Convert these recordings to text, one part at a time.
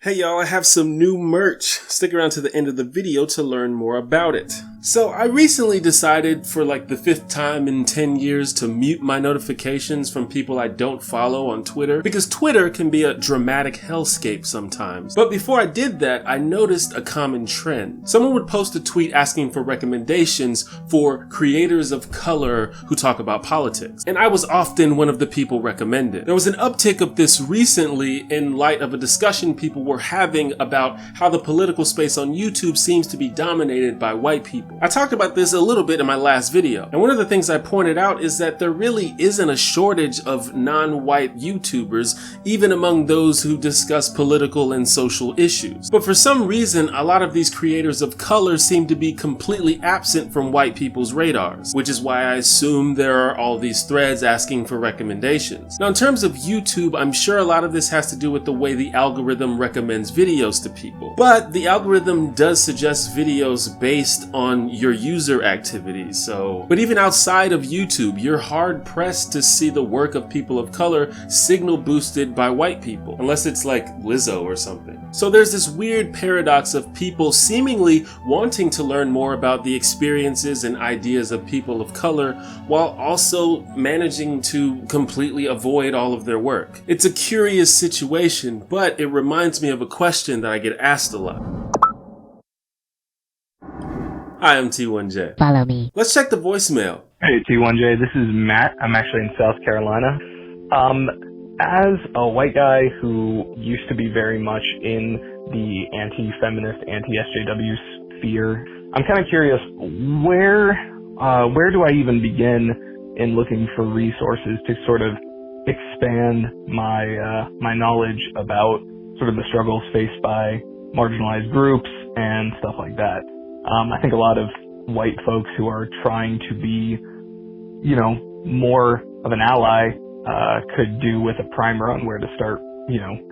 Hey y'all, I have some new merch. Stick around to the end of the video to learn more about it. So I recently decided for like the 5th time in 10 years to mute my notifications from people I don't follow on Twitter, because Twitter can be a dramatic hellscape sometimes. But before I did that, I noticed a common trend. Someone would post a tweet asking for recommendations for creators of color who talk about politics, and I was often one of the people recommended. There was an uptick of this recently in light of a discussion people were having about how the political space on YouTube seems to be dominated by white people. I talked about this a little bit in my last video, and one of the things I pointed out is that there really isn't a shortage of non-white YouTubers, even among those who discuss political and social issues. But for some reason, a lot of these creators of color seem to be completely absent from white people's radars, which is why I assume there are all these threads asking for recommendations. Now, in terms of YouTube, I'm sure a lot of this has to do with the way the algorithm recommends videos to people. But the algorithm does suggest videos based on your user activities, but even outside of YouTube, you're hard pressed to see the work of people of color signal boosted by white people, unless it's like Lizzo or something. So there's this weird paradox of people seemingly wanting to learn more about the experiences and ideas of people of color while also managing to completely avoid all of their work. It's a curious situation, but it reminds me of a question that I get asked a lot. Hi, I'm T1J. Follow me. Let's check the voicemail. Hey, T1J, this is Matt. I'm actually in South Carolina. As a white guy who used to be very much in the anti-feminist, anti-SJW sphere, I'm kind of curious, where do I even begin in looking for resources to sort of expand my knowledge about sort of the struggles faced by marginalized groups and stuff like that? I think a lot of white folks who are trying to be, more of an ally, could do with a primer on where to start,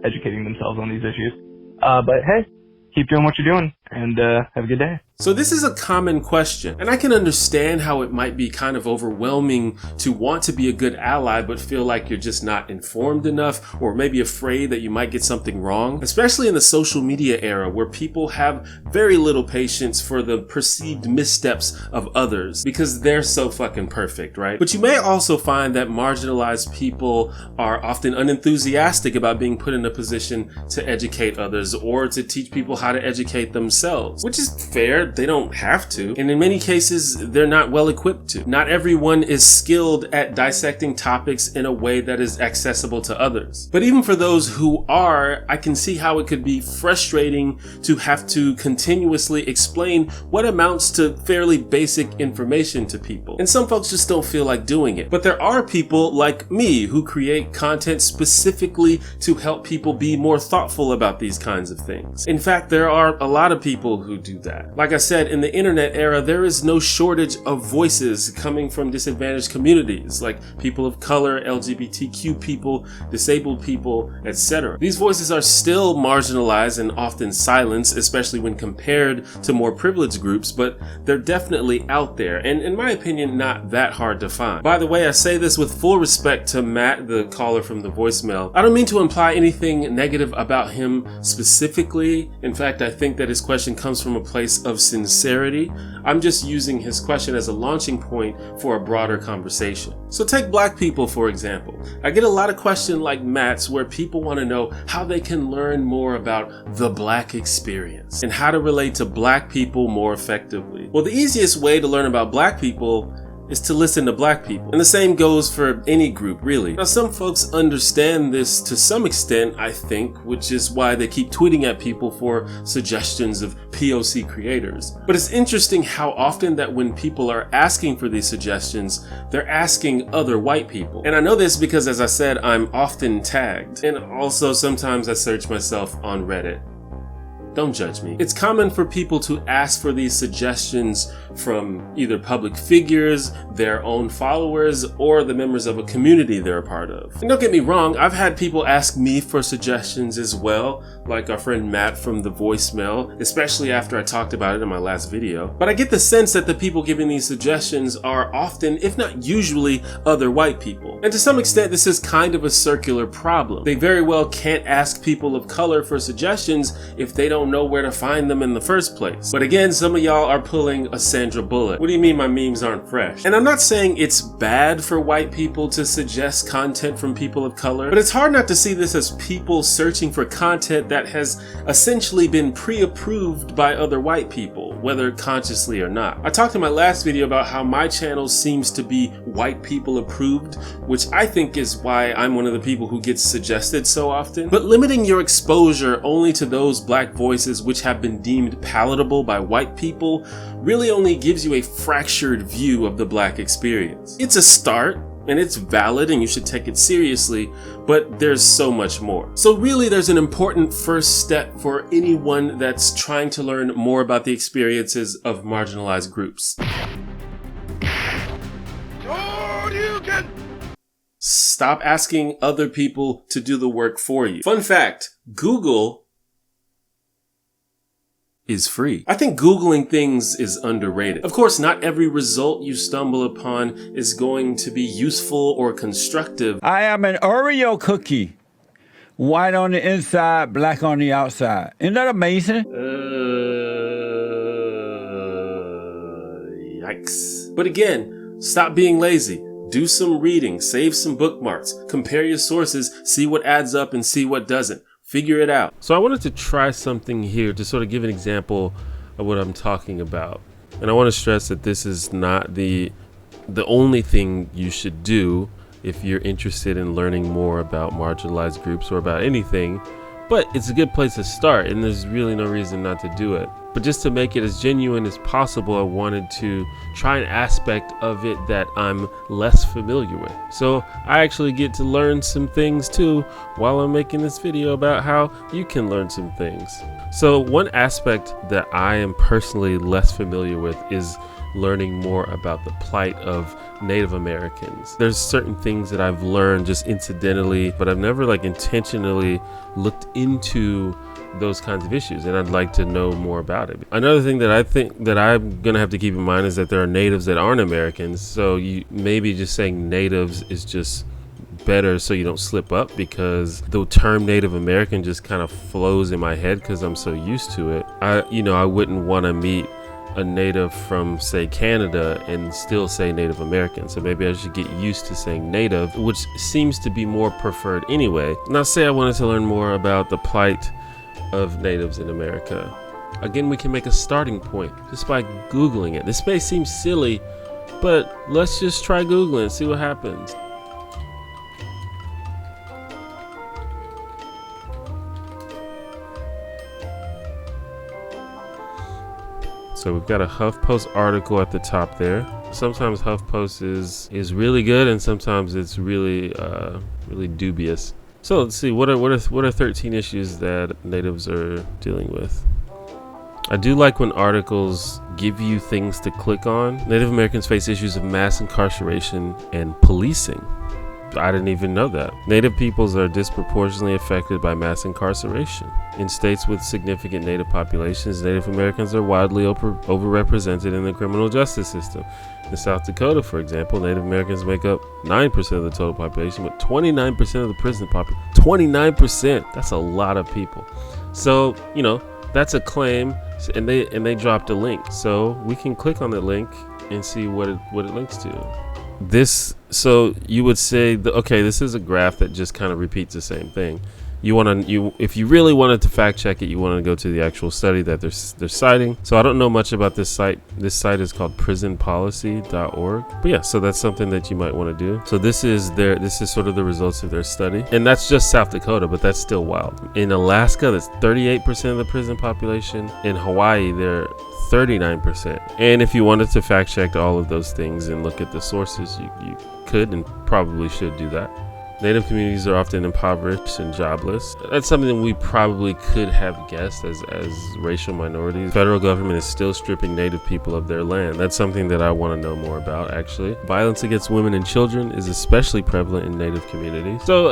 educating themselves on these issues. But hey, keep doing what you're doing, and have a good day. So this is a common question, and I can understand how it might be kind of overwhelming to want to be a good ally but feel like you're just not informed enough, or maybe afraid that you might get something wrong, especially in the social media era where people have very little patience for the perceived missteps of others because they're so fucking perfect, right? But you may also find that marginalized people are often unenthusiastic about being put in a position to educate others or to teach people how to educate themselves, which is fair. They don't have to, and in many cases they're not well equipped to. Not everyone is skilled at dissecting topics in a way that is accessible to others. But even for those who are, I can see how it could be frustrating to have to continuously explain what amounts to fairly basic information to people. And some folks just don't feel like doing it. But there are people like me who create content specifically to help people be more thoughtful about these kinds of things. In fact, there are a lot of people who do that. Like I said, in the internet era, there is no shortage of voices coming from disadvantaged communities, like people of color, LGBTQ people, disabled people, etc. These voices are still marginalized and often silenced, especially when compared to more privileged groups, but they're definitely out there, and in my opinion, not that hard to find. By the way, I say this with full respect to Matt, the caller from the voicemail. I don't mean to imply anything negative about him specifically. In fact, I think that his question comes from a place of sincerity. I'm just using his question as a launching point for a broader conversation. So take black people, for example. I get a lot of questions like Matt's where people want to know how they can learn more about the black experience and how to relate to black people more effectively. Well, the easiest way to learn about black people is to listen to black people. And the same goes for any group, really. Now, some folks understand this to some extent, I think, which is why they keep tweeting at people for suggestions of POC creators. But it's interesting how often that when people are asking for these suggestions, they're asking other white people. And I know this because, as I said, I'm often tagged. And also sometimes I search myself on Reddit. Don't judge me. It's common for people to ask for these suggestions from either public figures, their own followers, or the members of a community they're a part of. And don't get me wrong, I've had people ask me for suggestions as well, like our friend Matt from the voicemail, especially after I talked about it in my last video. But I get the sense that the people giving these suggestions are often, if not usually, other white people. And to some extent, this is kind of a circular problem. They very well can't ask people of color for suggestions if they don't know where to find them in the first place. But again, some of y'all are pulling a Sandra Bullock. What do you mean my memes aren't fresh? And I'm not saying it's bad for white people to suggest content from people of color, but it's hard not to see this as people searching for content that has essentially been pre-approved by other white people, whether consciously or not. I talked in my last video about how my channel seems to be white people approved, which I think is why I'm one of the people who gets suggested so often. But limiting your exposure only to those black voices which have been deemed palatable by white people really only gives you a fractured view of the black experience. It's a start, and it's valid and you should take it seriously, but there's so much more. So really there's an important first step for anyone that's trying to learn more about the experiences of marginalized groups. Stop asking other people to do the work for you. Fun fact, Google is free. I think Googling things is underrated. Of course, not every result you stumble upon is going to be useful or constructive. I am an Oreo cookie. White on the inside, black on the outside. Isn't that amazing? Yikes. But again, stop being lazy. Do some reading, save some bookmarks, compare your sources, see what adds up and see what doesn't. Figure it out. So I wanted to try something here to sort of give an example of what I'm talking about. And I want to stress that this is not the only thing you should do if you're interested in learning more about marginalized groups or about anything, but it's a good place to start and there's really no reason not to do it. But just to make it as genuine as possible, I wanted to try an aspect of it that I'm less familiar with. So I actually get to learn some things too while I'm making this video about how you can learn some things. So one aspect that I am personally less familiar with is learning more about the plight of Native Americans. There's certain things that I've learned just incidentally, but I've never intentionally looked into those kinds of issues, and I'd like to know more about it. Another thing that I think that I'm gonna have to keep in mind is that there are natives that aren't Americans, so you maybe just saying natives is just better so you don't slip up, because the term Native American just kind of flows in my head because I'm so used to it. I wouldn't want to meet a native from, say, Canada and still say Native American. So maybe I should get used to saying native, which seems to be more preferred anyway. Now say I wanted to learn more about the plight of natives in America. Again, we can make a starting point just by Googling it. This may seem silly, but let's just try Googling and see what happens. So we've got a HuffPost article at the top there. Sometimes HuffPost is really good, and sometimes it's really really dubious. So let's see, what are 13 issues that natives are dealing with? I do like when articles give you things to click on. Native Americans face issues of mass incarceration and policing. I didn't even know that. Native peoples are disproportionately affected by mass incarceration. In states with significant Native populations, Native Americans are widely overrepresented in the criminal justice system. In South Dakota, for example, Native Americans make up 9% of the total population, but 29% of the prison population. 29%! That's a lot of people. So, that's a claim, and they dropped a link. So we can click on that link and see what it links to. So you would say, okay, this is a graph that just kind of repeats the same thing. If you really wanted to fact check it, you want to go to the actual study that they're citing. So I don't know much about this site. This site is called prisonpolicy.org. But yeah, so that's something that you might want to do. So this is sort of the results of their study. And that's just South Dakota, but that's still wild. In Alaska, that's 38% of the prison population. In Hawaii, they're 39%. And if you wanted to fact check all of those things and look at the sources, you could and probably should do that. Native communities are often impoverished and jobless. That's something that we probably could have guessed as racial minorities. The federal government is still stripping Native people of their land. That's something that I want to know more about, actually. Violence against women and children is especially prevalent in Native communities. So,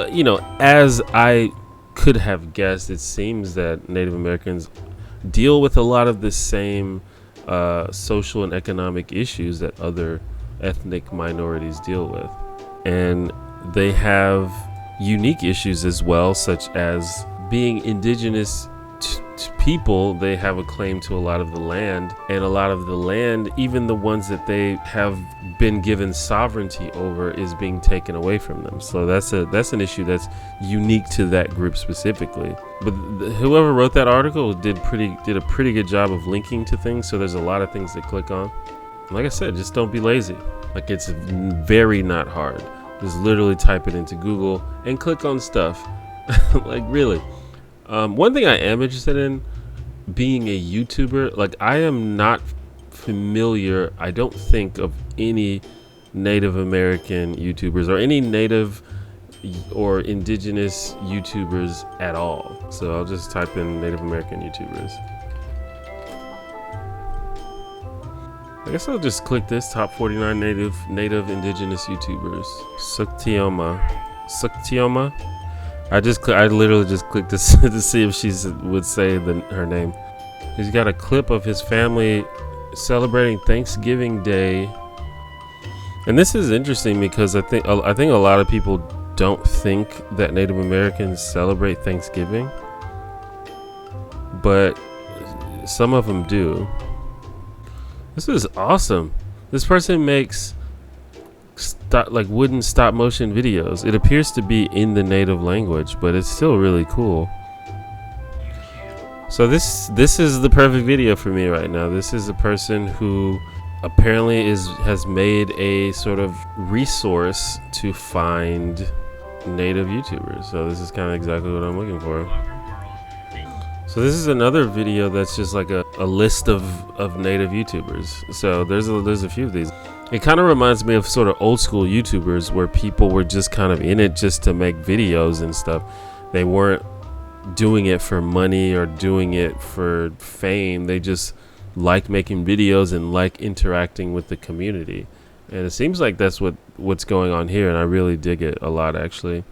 as I could have guessed, it seems that Native Americans deal with a lot of the same social and economic issues that other ethnic minorities deal with. And they have unique issues as well, such as being indigenous to people. They have a claim to a lot of the land, and a lot of the land, even the ones that they have been given sovereignty over, is being taken away from them. So that's an issue that's unique to that group specifically. But whoever wrote that article did a pretty good job of linking to things, so there's a lot of things to click on. Like I said, just don't be lazy. Like, it's very not hard. Just literally type it into Google and click on stuff. Like, really. One thing I am interested in, being a YouTuber, like, I am not familiar, I don't think, of any Native American YouTubers or any Native or indigenous YouTubers at all. So I'll just type in Native American YouTubers. I guess I'll just click this, top 49 native indigenous YouTubers. Suktioma. I literally just clicked this to see if she would say her name. He's got a clip of his family celebrating Thanksgiving Day. And this is interesting because I think a lot of people don't think that Native Americans celebrate Thanksgiving, but some of them do. This is awesome. This person makes wooden stop motion videos. It appears to be in the native language, but it's still really cool. So this is the perfect video for me right now. This is a person who apparently has made a sort of resource to find native YouTubers. So this is kind of exactly what I'm looking for. So this is another video that's just like a list of native YouTubers. So there's a few of these. It kind of reminds me of sort of old school YouTubers where people were just kind of in it just to make videos and stuff. They weren't doing it for money or doing it for fame. They just like making videos and like interacting with the community. And it seems like that's what's going on here, and I really dig it a lot, actually.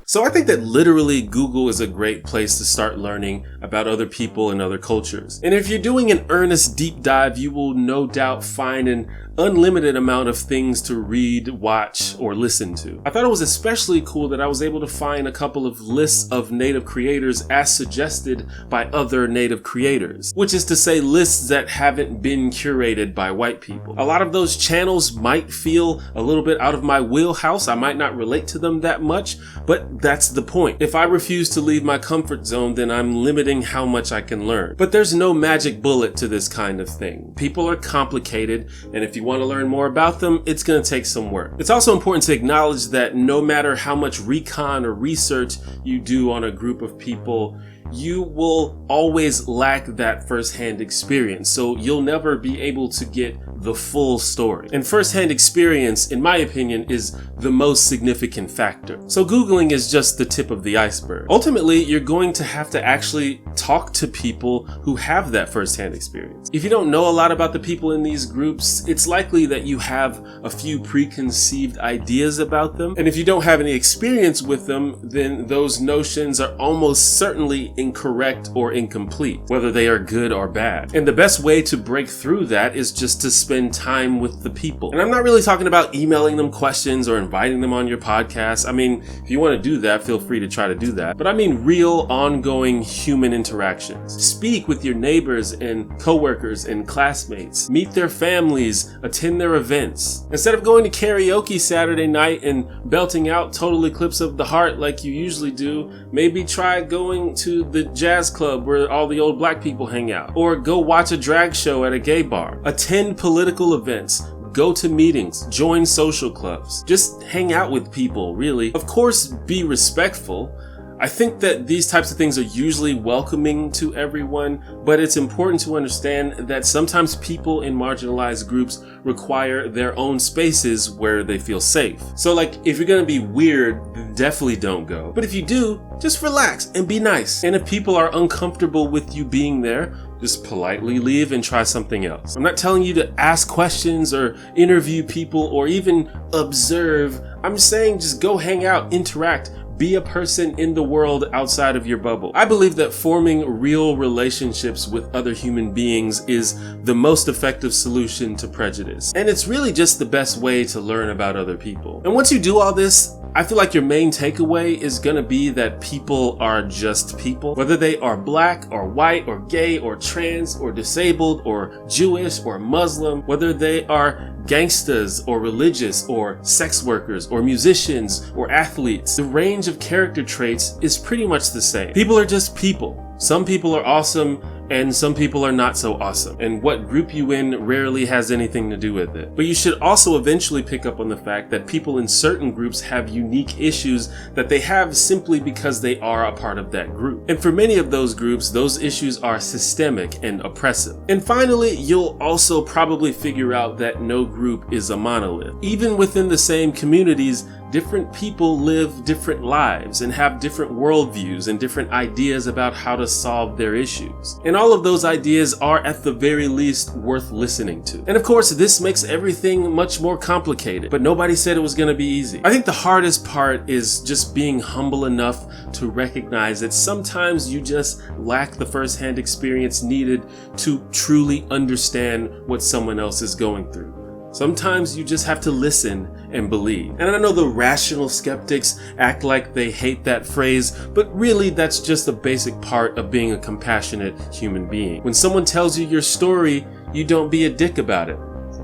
So I think that literally Google is a great place to start learning about other people and other cultures. And if you're doing an earnest deep dive, you will no doubt find an unlimited amount of things to read, watch, or listen to. I thought it was especially cool that I was able to find a couple of lists of native creators as suggested by other native creators, which is to say lists that haven't been curated by white people. A lot of those channels might feel a little bit out of my wheelhouse. I might not relate to them that much, but that's the point. If I refuse to leave my comfort zone, then I'm limiting how much I can learn. But there's no magic bullet to this kind of thing. People are complicated, and if you want to learn more about them, it's going to take some work. It's also important to acknowledge that no matter how much recon or research you do on a group of people, you will always lack that first-hand experience. So you'll never be able to get the full story. And first-hand experience, in my opinion, is the most significant factor. So Googling is just the tip of the iceberg. Ultimately, you're going to have to actually talk to people who have that first-hand experience. If you don't know a lot about the people in these groups, it's likely that you have a few preconceived ideas about them. And if you don't have any experience with them, then those notions are almost certainly incorrect or incomplete, whether they are good or bad. And the best way to break through that is just to spend time with the people. And I'm not really talking about emailing them questions or inviting them on your podcast. I mean, if you want to do that, feel free to try to do that. But I mean real, ongoing human interactions. Speak with your neighbors and coworkers and classmates. Meet their families, attend their events. Instead of going to karaoke Saturday night and belting out Total Eclipse of the Heart like you usually do, maybe try going to the jazz club where all the old black people hang out. Or go watch a drag show at a gay bar. Attend political events. Go to meetings, join social clubs. Just hang out with people, really. Of course, be respectful. I think that these types of things are usually welcoming to everyone, but it's important to understand that sometimes people in marginalized groups require their own spaces where they feel safe. So like, if you're gonna be weird, then definitely don't go. But if you do, just relax and be nice. And if people are uncomfortable with you being there, just politely leave and try something else. I'm not telling you to ask questions or interview people or even observe. I'm saying just go hang out, interact, be a person in the world outside of your bubble. I believe that forming real relationships with other human beings is the most effective solution to prejudice. And it's really just the best way to learn about other people. And once you do all this, I feel like your main takeaway is gonna be that people are just people. Whether they are black or white or gay or trans or disabled or Jewish or Muslim, whether they are gangsters or religious or sex workers or musicians or athletes, the range of character traits is pretty much the same. People are just people. Some people are awesome and some people are not so awesome. And what group you in rarely has anything to do with it. But you should also eventually pick up on the fact that people in certain groups have unique issues that they have simply because they are a part of that group. And for many of those groups, those issues are systemic and oppressive. And finally, you'll also probably figure out that no group is a monolith. Even within the same communities, different people live different lives and have different worldviews and different ideas about how to solve their issues. And all of those ideas are at the very least worth listening to. And of course, this makes everything much more complicated, but nobody said it was going to be easy. I think the hardest part is just being humble enough to recognize that sometimes you just lack the first-hand experience needed to truly understand what someone else is going through. Sometimes you just have to listen and believe. And I know the rational skeptics act like they hate that phrase, but really that's just a basic part of being a compassionate human being. When someone tells you your story, you don't be a dick about it.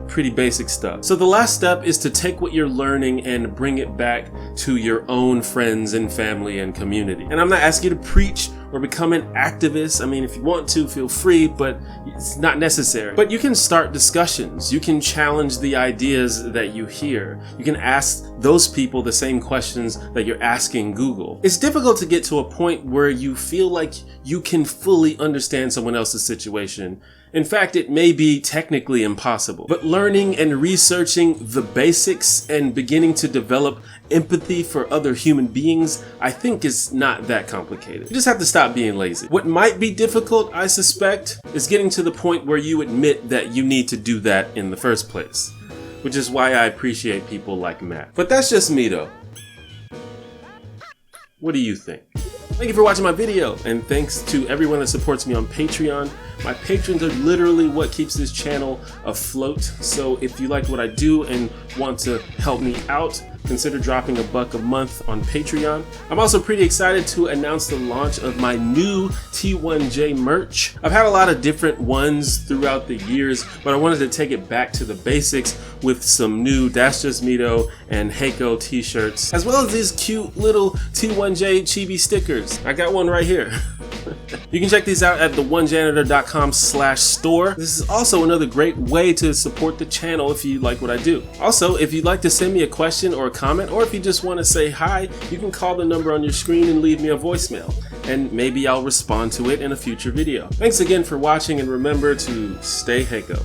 Pretty basic stuff. So the last step is to take what you're learning and bring it back to your own friends and family and community. And I'm not asking you to preach or become an activist. I mean, if you want to, feel free, but it's not necessary. But you can start discussions. You can challenge the ideas that you hear. You can ask those people the same questions that you're asking Google. It's difficult to get to a point where you feel like you can fully understand someone else's situation. In fact, it may be technically impossible. But learning and researching the basics and beginning to develop empathy for other human beings, I think is not that complicated. You just have to stop being lazy. What might be difficult, I suspect, is getting to the point where you admit that you need to do that in the first place. Which is why I appreciate people like Matt. But that's just me though. What do you think? Thank you for watching my video, and thanks to everyone that supports me on Patreon. My patrons are literally what keeps this channel afloat, so if you like what I do and want to help me out, consider dropping $1 a month on Patreon. I'm also pretty excited to announce the launch of my new T1J merch. I've had a lot of different ones throughout the years, but I wanted to take it back to the basics with some new That's Just Mito and Heiko t-shirts, as well as these cute little T1J chibi stickers. I got one right here. You can check these out at theonejanitor.com/store. This is also another great way to support the channel if you like what I do. Also, if you'd like to send me a question or a comment, or if you just want to say hi, you can call the number on your screen and leave me a voicemail, and maybe I'll respond to it in a future video. Thanks again for watching, and remember to stay Heiko.